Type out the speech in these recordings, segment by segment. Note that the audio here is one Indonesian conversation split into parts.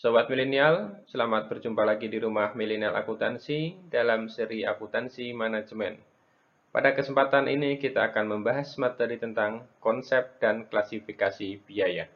Sobat Milenial, selamat berjumpa lagi di rumah Milenial Akuntansi dalam seri Akuntansi Manajemen. Pada kesempatan ini kita akan membahas materi tentang konsep dan klasifikasi biaya.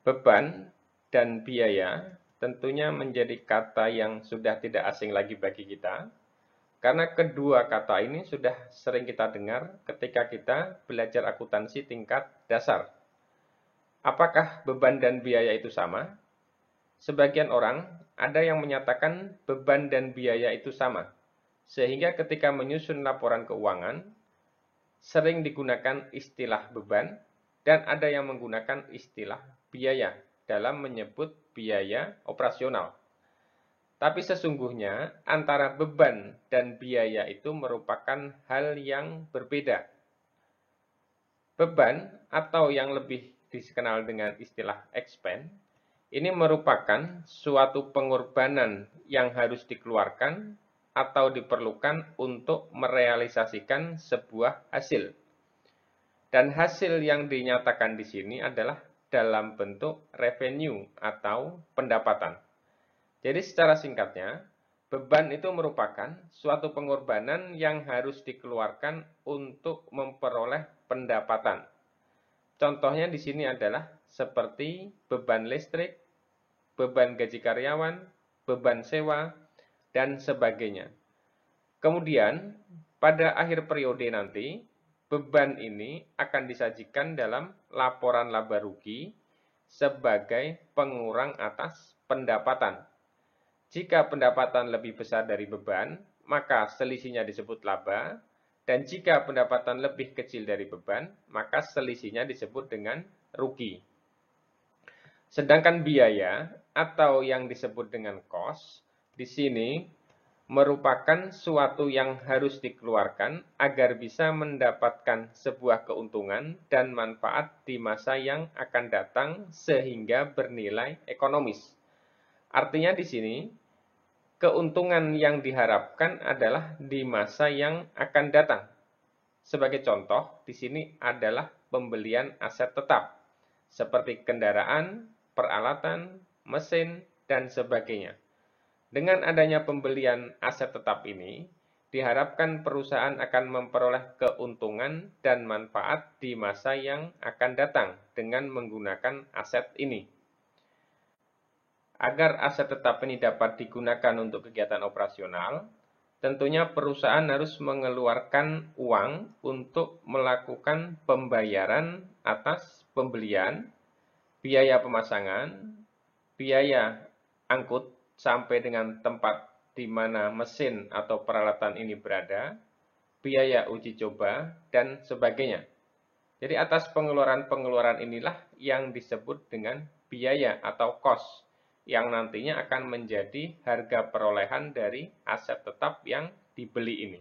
Beban dan biaya tentunya menjadi kata yang sudah tidak asing lagi bagi kita, karena kedua kata ini sudah sering kita dengar ketika kita belajar akuntansi tingkat dasar. Apakah beban dan biaya itu sama? Sebagian orang ada yang menyatakan beban dan biaya itu sama, sehingga ketika menyusun laporan keuangan, sering digunakan istilah beban, dan ada yang menggunakan istilah biaya dalam menyebut biaya operasional. Tapi sesungguhnya antara beban dan biaya itu merupakan hal yang berbeda. Beban atau yang lebih dikenal dengan istilah expense, ini merupakan suatu pengorbanan yang harus dikeluarkan atau diperlukan untuk merealisasikan sebuah hasil. Dan hasil yang dinyatakan di sini adalah dalam bentuk revenue atau pendapatan. Jadi secara singkatnya, beban itu merupakan suatu pengorbanan yang harus dikeluarkan untuk memperoleh pendapatan. Contohnya di sini adalah seperti beban listrik, beban gaji karyawan, beban sewa, dan sebagainya. Kemudian, pada akhir periode nanti, beban ini akan disajikan dalam laporan laba rugi sebagai pengurang atas pendapatan. Jika pendapatan lebih besar dari beban, maka selisihnya disebut laba, dan jika pendapatan lebih kecil dari beban, maka selisihnya disebut dengan rugi. Sedangkan biaya atau yang disebut dengan cost di sini merupakan suatu yang harus dikeluarkan agar bisa mendapatkan sebuah keuntungan dan manfaat di masa yang akan datang sehingga bernilai ekonomis. Artinya di sini keuntungan yang diharapkan adalah di masa yang akan datang. Sebagai contoh, di sini adalah pembelian aset tetap, seperti kendaraan, peralatan, mesin, dan sebagainya. Dengan adanya pembelian aset tetap ini, diharapkan perusahaan akan memperoleh keuntungan dan manfaat di masa yang akan datang dengan menggunakan aset ini. Agar aset tetap ini dapat digunakan untuk kegiatan operasional, tentunya perusahaan harus mengeluarkan uang untuk melakukan pembayaran atas pembelian, biaya pemasangan, biaya angkut sampai dengan tempat di mana mesin atau peralatan ini berada, biaya uji coba, dan sebagainya. Jadi atas pengeluaran-pengeluaran inilah yang disebut dengan biaya atau cost, yang nantinya akan menjadi harga perolehan dari aset tetap yang dibeli ini.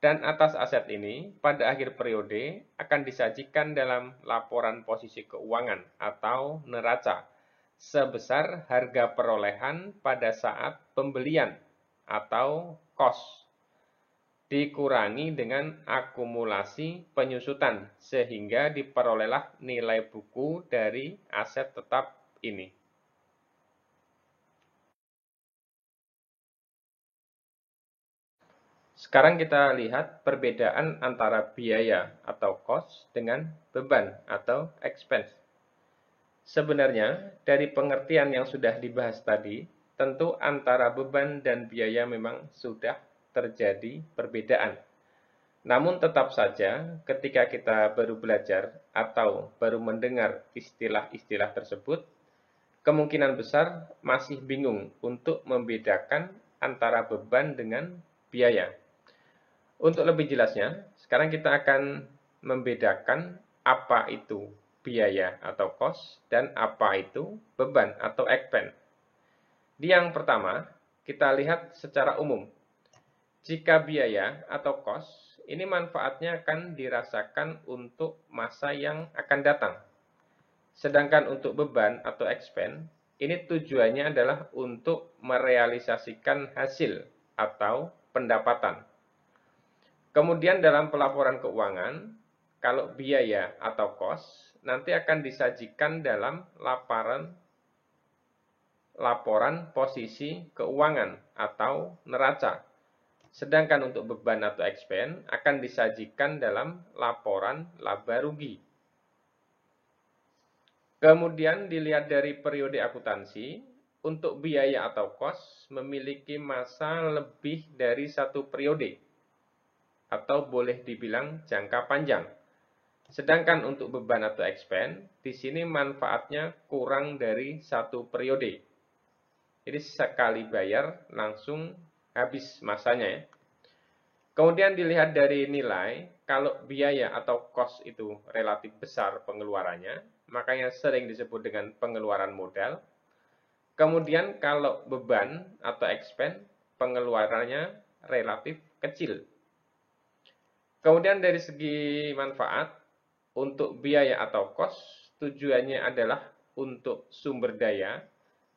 Dan atas aset ini, pada akhir periode akan disajikan dalam laporan posisi keuangan atau neraca, sebesar harga perolehan pada saat pembelian atau cost, dikurangi dengan akumulasi penyusutan, sehingga diperolehlah nilai buku dari aset tetap ini. Sekarang kita lihat perbedaan antara biaya atau cost dengan beban atau expense. Sebenarnya, dari pengertian yang sudah dibahas tadi, tentu antara beban dan biaya memang sudah terjadi perbedaan. Namun tetap saja ketika kita baru belajar atau baru mendengar istilah-istilah tersebut, kemungkinan besar masih bingung untuk membedakan antara beban dengan biaya. Untuk lebih jelasnya, sekarang kita akan membedakan apa itu biaya atau cost dan apa itu beban atau expense. Di yang pertama, kita lihat secara umum. Jika biaya atau cost, ini manfaatnya akan dirasakan untuk masa yang akan datang. Sedangkan untuk beban atau expense, ini tujuannya adalah untuk merealisasikan hasil atau pendapatan. Kemudian dalam pelaporan keuangan, kalau biaya atau cost, nanti akan disajikan dalam laporan posisi keuangan atau neraca. Sedangkan untuk beban atau expense akan disajikan dalam laporan laba rugi. Kemudian dilihat dari periode akuntansi, untuk biaya atau cost memiliki masa lebih dari satu periode, atau boleh dibilang jangka panjang. Sedangkan untuk beban atau expense, di sini manfaatnya kurang dari satu periode. Jadi sekali bayar langsung habis masanya ya. Kemudian dilihat dari nilai, kalau biaya atau cost itu relatif besar pengeluarannya, makanya sering disebut dengan pengeluaran modal. Kemudian kalau beban atau expense, pengeluarannya relatif kecil. Kemudian dari segi manfaat, untuk biaya atau cost, tujuannya adalah untuk sumber daya,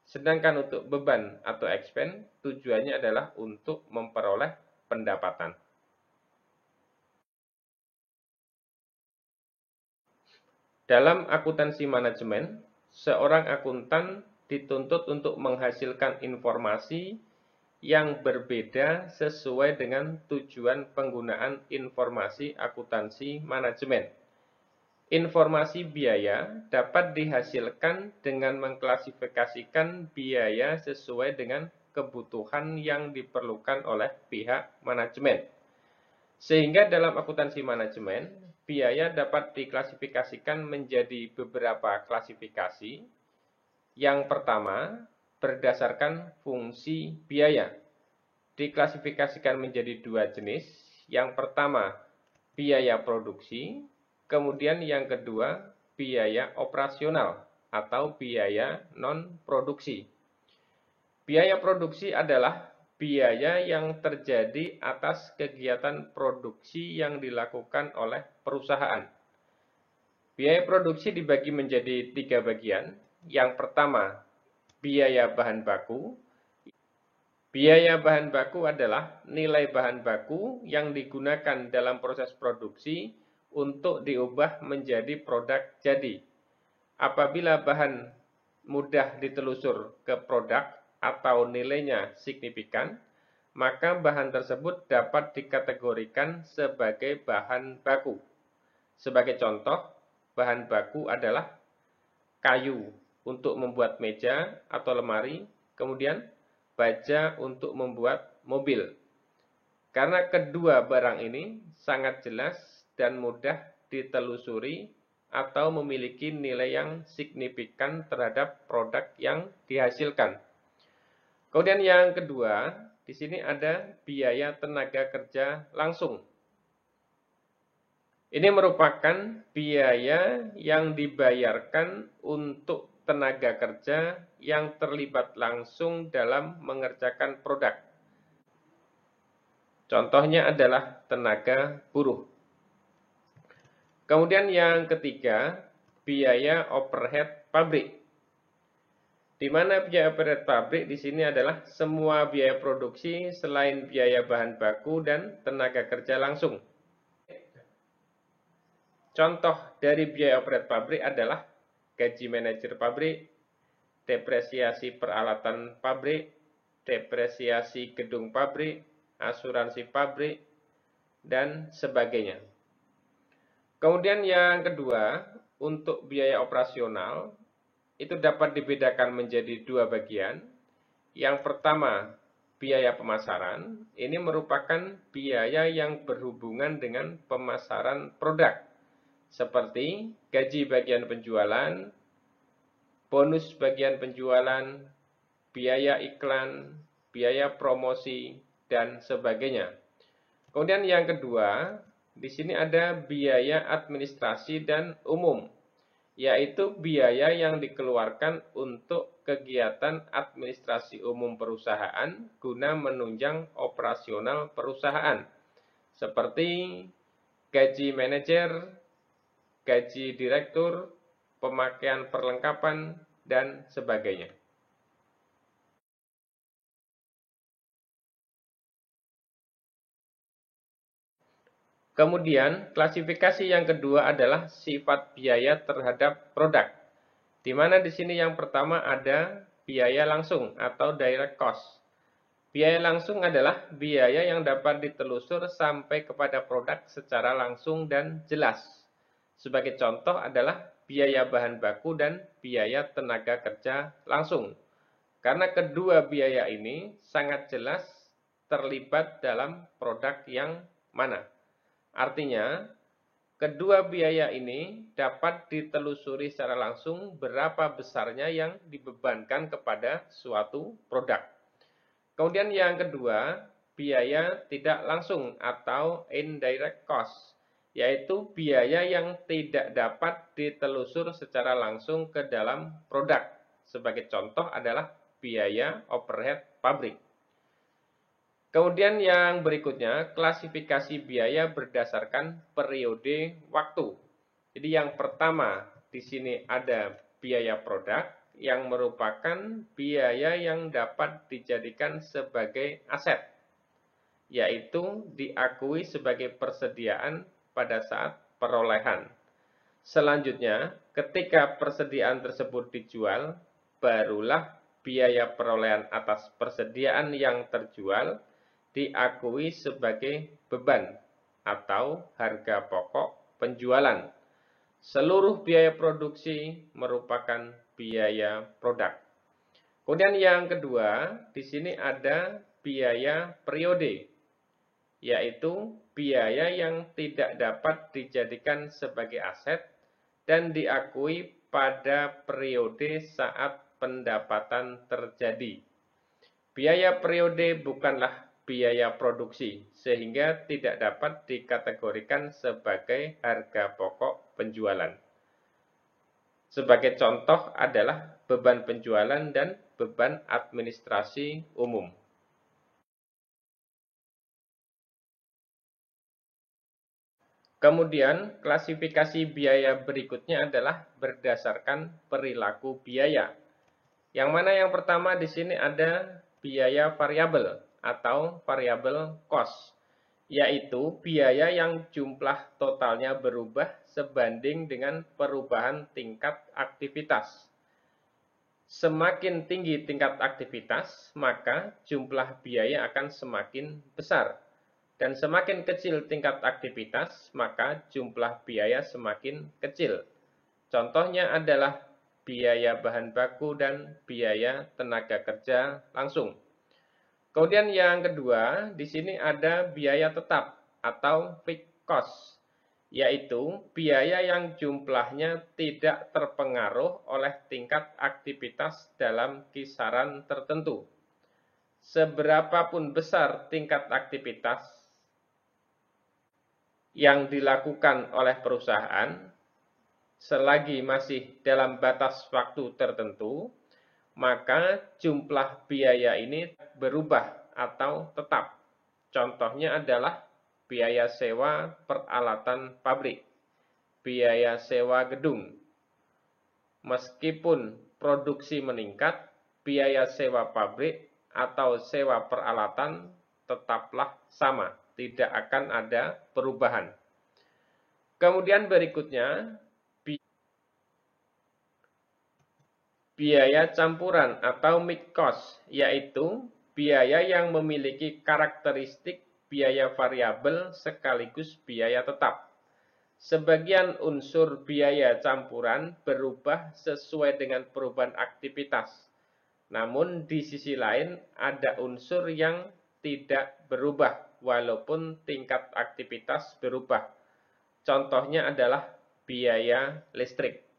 sedangkan untuk beban atau expense, tujuannya adalah untuk memperoleh pendapatan. Dalam akuntansi manajemen, seorang akuntan dituntut untuk menghasilkan informasi yang berbeda sesuai dengan tujuan penggunaan informasi akuntansi manajemen. Informasi biaya dapat dihasilkan dengan mengklasifikasikan biaya sesuai dengan kebutuhan yang diperlukan oleh pihak manajemen. Sehingga dalam akuntansi manajemen, biaya dapat diklasifikasikan menjadi beberapa klasifikasi. Yang pertama, berdasarkan fungsi biaya. Diklasifikasikan menjadi dua jenis. Yang pertama, biaya produksi. Kemudian yang kedua, biaya operasional atau biaya non-produksi. Biaya produksi adalah biaya yang terjadi atas kegiatan produksi yang dilakukan oleh perusahaan. Biaya produksi dibagi menjadi 3 bagian. Yang pertama, biaya bahan baku. Biaya bahan baku adalah nilai bahan baku yang digunakan dalam proses produksi untuk diubah menjadi produk jadi. Apabila bahan mudah ditelusur ke produk atau nilainya signifikan, maka bahan tersebut dapat dikategorikan sebagai bahan baku. Sebagai contoh, bahan baku adalah kayu untuk membuat meja atau lemari, kemudian baja untuk membuat mobil. Karena kedua barang ini sangat jelas dan mudah ditelusuri atau memiliki nilai yang signifikan terhadap produk yang dihasilkan. Kemudian yang kedua, di sini ada biaya tenaga kerja langsung. Ini merupakan biaya yang dibayarkan untuk tenaga kerja yang terlibat langsung dalam mengerjakan produk. Contohnya adalah tenaga buruh. Kemudian yang ketiga, biaya overhead pabrik. Di mana biaya overhead pabrik di sini adalah semua biaya produksi selain biaya bahan baku dan tenaga kerja langsung. Contoh dari biaya overhead pabrik adalah gaji manajer pabrik, depresiasi peralatan pabrik, depresiasi gedung pabrik, asuransi pabrik, dan sebagainya. Kemudian yang kedua, untuk biaya operasional, itu dapat dibedakan menjadi dua bagian. Yang pertama, biaya pemasaran. Ini merupakan biaya yang berhubungan dengan pemasaran produk. Seperti gaji bagian penjualan, bonus bagian penjualan, biaya iklan, biaya promosi, dan sebagainya. Kemudian yang kedua, di sini ada biaya administrasi dan umum, yaitu biaya yang dikeluarkan untuk kegiatan administrasi umum perusahaan guna menunjang operasional perusahaan, seperti gaji manajer, gaji direktur, pemakaian perlengkapan, dan sebagainya. Kemudian, klasifikasi yang kedua adalah sifat biaya terhadap produk. Di mana di sini yang pertama ada biaya langsung atau direct cost. Biaya langsung adalah biaya yang dapat ditelusur sampai kepada produk secara langsung dan jelas. Sebagai contoh adalah biaya bahan baku dan biaya tenaga kerja langsung. Karena kedua biaya ini sangat jelas terlibat dalam produk yang mana. Artinya, kedua biaya ini dapat ditelusuri secara langsung berapa besarnya yang dibebankan kepada suatu produk. Kemudian yang kedua, biaya tidak langsung atau indirect cost, yaitu biaya yang tidak dapat ditelusur secara langsung ke dalam produk. Sebagai contoh adalah biaya overhead pabrik. Kemudian yang berikutnya, klasifikasi biaya berdasarkan periode waktu. Jadi yang pertama, di sini ada biaya produk yang merupakan biaya yang dapat dijadikan sebagai aset, yaitu diakui sebagai persediaan pada saat perolehan. Selanjutnya, ketika persediaan tersebut dijual, barulah biaya perolehan atas persediaan yang terjual diakui sebagai beban atau harga pokok penjualan. Seluruh biaya produksi merupakan biaya produk. Kemudian yang kedua, di sini ada biaya periode, yaitu biaya yang tidak dapat dijadikan sebagai aset dan diakui pada periode saat pendapatan terjadi. Biaya periode bukanlah biaya produksi, sehingga tidak dapat dikategorikan sebagai harga pokok penjualan. Sebagai contoh adalah beban penjualan dan beban administrasi umum. Kemudian, klasifikasi biaya berikutnya adalah berdasarkan perilaku biaya. Yang mana yang pertama di sini ada biaya variabel atau variable cost, yaitu biaya yang jumlah totalnya berubah sebanding dengan perubahan tingkat aktivitas. Semakin tinggi tingkat aktivitas, maka jumlah biaya akan semakin besar. Dan semakin kecil tingkat aktivitas, maka jumlah biaya semakin kecil. Contohnya adalah biaya bahan baku dan biaya tenaga kerja langsung. Kemudian yang kedua, di sini ada biaya tetap atau fixed cost, yaitu biaya yang jumlahnya tidak terpengaruh oleh tingkat aktivitas dalam kisaran tertentu. Seberapapun besar tingkat aktivitas yang dilakukan oleh perusahaan, selagi masih dalam batas waktu tertentu, maka jumlah biaya ini berubah atau tetap. Contohnya adalah biaya sewa peralatan pabrik, biaya sewa gedung. Meskipun produksi meningkat, biaya sewa pabrik atau sewa peralatan tetaplah sama, tidak akan ada perubahan. Kemudian berikutnya, biaya campuran atau mixed cost, yaitu biaya yang memiliki karakteristik biaya variabel sekaligus biaya tetap. Sebagian unsur biaya campuran berubah sesuai dengan perubahan aktivitas. Namun di sisi lain ada unsur yang tidak berubah walaupun tingkat aktivitas berubah. Contohnya adalah biaya listrik.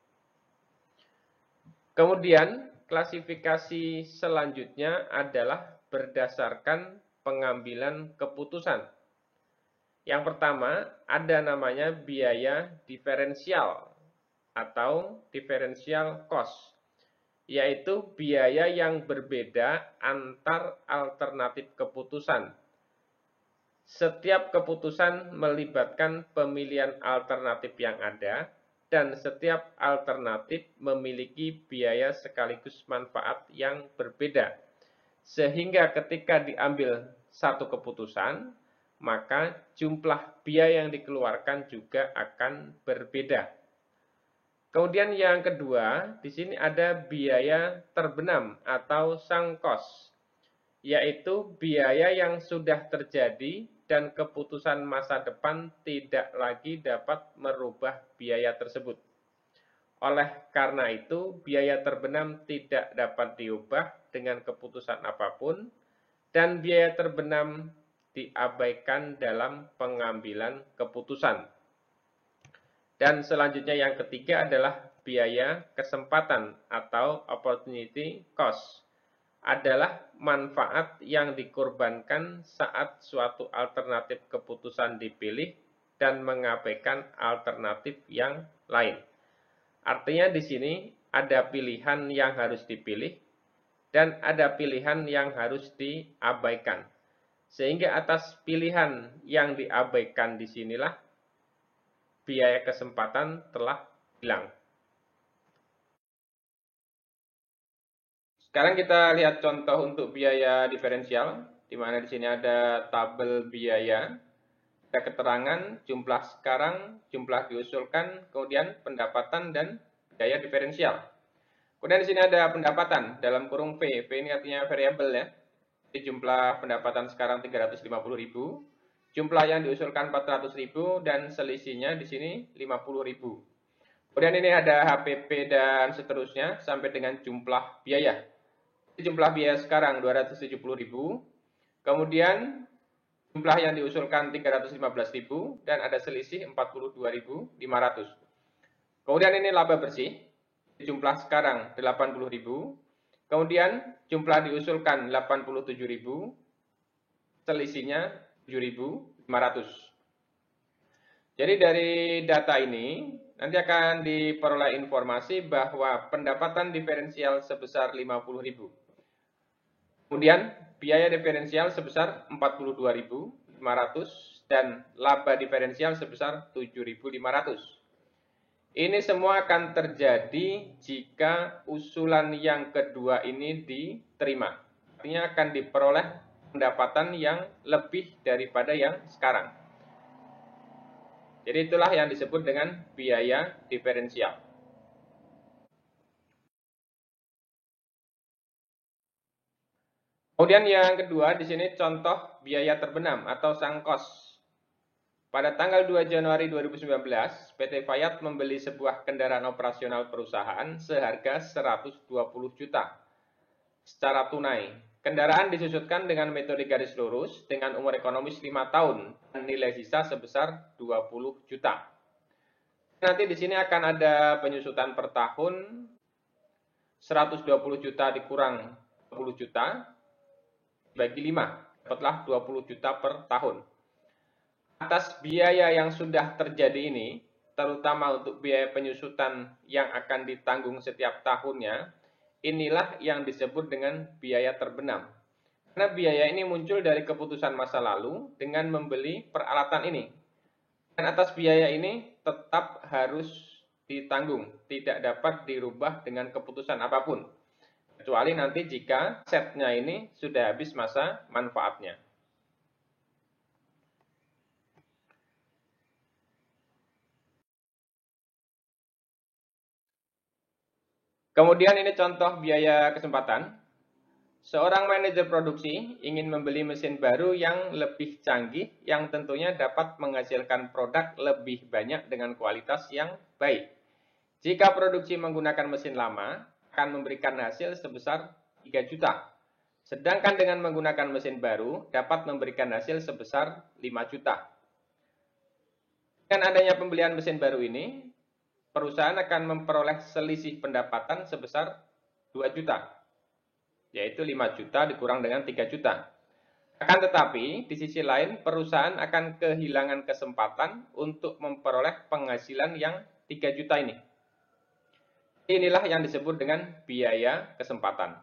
Kemudian, klasifikasi selanjutnya adalah berdasarkan pengambilan keputusan. Yang pertama, ada namanya biaya diferensial atau differential cost, yaitu biaya yang berbeda antar alternatif keputusan. Setiap keputusan melibatkan pemilihan alternatif yang ada, dan setiap alternatif memiliki biaya sekaligus manfaat yang berbeda. Sehingga ketika diambil satu keputusan, maka jumlah biaya yang dikeluarkan juga akan berbeda. Kemudian yang kedua, di sini ada biaya terbenam atau sunk cost, yaitu biaya yang sudah terjadi dan keputusan masa depan tidak lagi dapat merubah biaya tersebut. Oleh karena itu, biaya terbenam tidak dapat diubah dengan keputusan apapun, dan biaya terbenam diabaikan dalam pengambilan keputusan. Dan selanjutnya yang ketiga adalah biaya kesempatan atau opportunity cost. Adalah manfaat yang dikorbankan saat suatu alternatif keputusan dipilih dan mengabaikan alternatif yang lain. Artinya di sini ada pilihan yang harus dipilih dan ada pilihan yang harus diabaikan. Sehingga atas pilihan yang diabaikan disinilah biaya kesempatan telah hilang. Sekarang kita lihat contoh untuk biaya diferensial, di mana di sini ada tabel biaya, ada keterangan, jumlah sekarang, jumlah diusulkan, kemudian pendapatan dan biaya diferensial. Kemudian di sini ada pendapatan dalam kurung V. V ini artinya variabel ya. Jadi jumlah pendapatan sekarang 350.000, jumlah yang diusulkan 400.000 dan selisihnya di sini 50.000. Kemudian ini ada HPP dan seterusnya sampai dengan jumlah biaya. Jumlah biaya sekarang 270.000, kemudian jumlah yang diusulkan 315.000 dan ada selisih 42.500. Kemudian ini laba bersih, jumlah sekarang 80.000, kemudian jumlah diusulkan 87.000, selisihnya 7.500. Jadi dari data ini nanti akan diperoleh informasi bahwa pendapatan diferensial sebesar 50.000. Kemudian biaya diferensial sebesar 42.500 dan laba diferensial sebesar 7.500. Ini semua akan terjadi jika usulan yang kedua ini diterima. Artinya akan diperoleh pendapatan yang lebih daripada yang sekarang. Jadi itulah yang disebut dengan biaya diferensial. Kemudian yang kedua di sini contoh biaya terbenam atau sunk cost. Pada tanggal 2 Januari 2019, PT Fayat membeli sebuah kendaraan operasional perusahaan seharga 120 juta secara tunai. Kendaraan disusutkan dengan metode garis lurus dengan umur ekonomis 5 tahun dan nilai sisa sebesar 20 juta. Nanti di sini akan ada penyusutan per tahun 120 juta dikurang 20 juta bagi 5, dapatlah 20 juta per tahun. Atas biaya yang sudah terjadi ini, terutama untuk biaya penyusutan yang akan ditanggung setiap tahunnya, inilah yang disebut dengan biaya terbenam. Karena biaya ini muncul dari keputusan masa lalu dengan membeli peralatan ini. Dan atas biaya ini tetap harus ditanggung, tidak dapat dirubah dengan keputusan apapun. Kecuali nanti jika setnya ini sudah habis masa manfaatnya. Kemudian ini contoh biaya kesempatan. Seorang manajer produksi ingin membeli mesin baru yang lebih canggih yang tentunya dapat menghasilkan produk lebih banyak dengan kualitas yang baik. Jika produksi menggunakan mesin lama, akan memberikan hasil sebesar 3 juta. Sedangkan dengan menggunakan mesin baru, dapat memberikan hasil sebesar 5 juta. Dengan adanya pembelian mesin baru ini, perusahaan akan memperoleh selisih pendapatan sebesar 2 juta. Yaitu 5 juta dikurang dengan 3 juta. Akan tetapi, di sisi lain, perusahaan akan kehilangan kesempatan untuk memperoleh penghasilan yang 3 juta ini. Inilah yang disebut dengan biaya kesempatan.